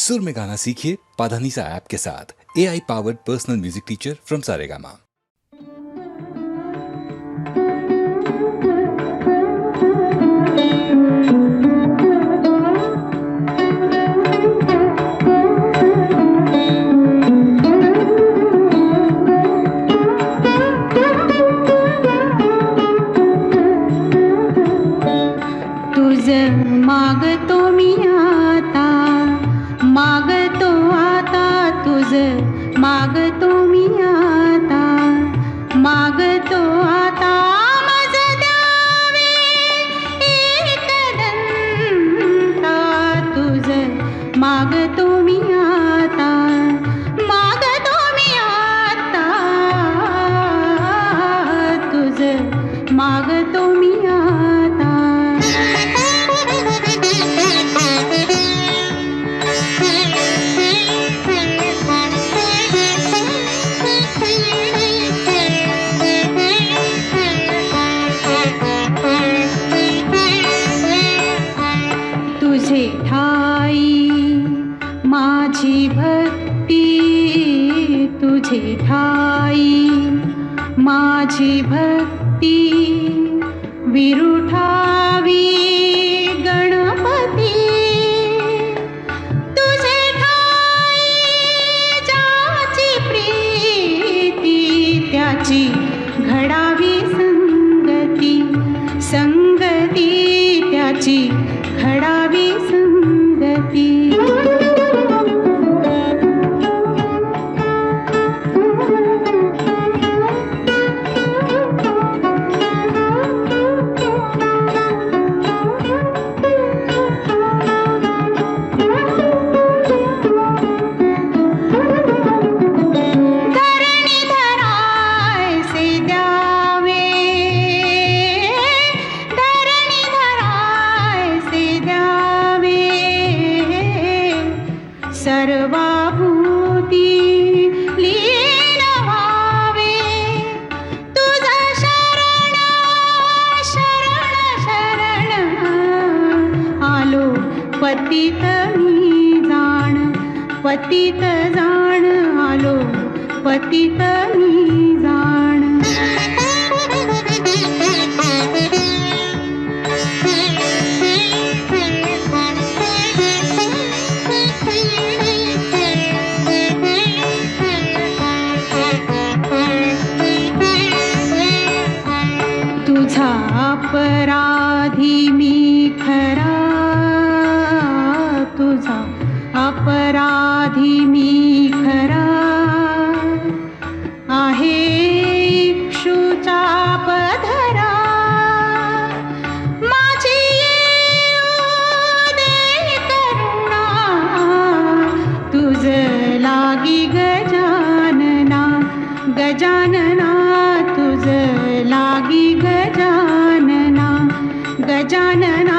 सुर में गाना सीखिए पाधानीसा ऐप के साथ। AI powered personal music teacher from Saregama. मागतो मी आता, मागतो आता तुझ, मागतो मी आता, मागतो आता मज द्यावे एकदंता तुझ, मागतो मी आता, मागतो मी आता तुझ, मागतो मी आता। तुझे ठाई माझी भक्ती, तुझे ठाई माझी भक्ती, विरुठावी गणपती, तुझे ठाई ज्याची प्रीती, त्याची घडावी संगती, संगती त्याची घडावी संगती। सर्वाभूती लीन व्हावे, तुझा शरण शरण शरण आलो पतित मी जाण, पतित जाण आलो पतित मी जाण। तुझा अपराधी मी खरा, तुझा अपराधी मी खरा, आहे इक्षुचा पधरा, माझी येऊ दे करुणा, तुझ लागी गजानना, गजानना तुझ लागी गजानना, गजानना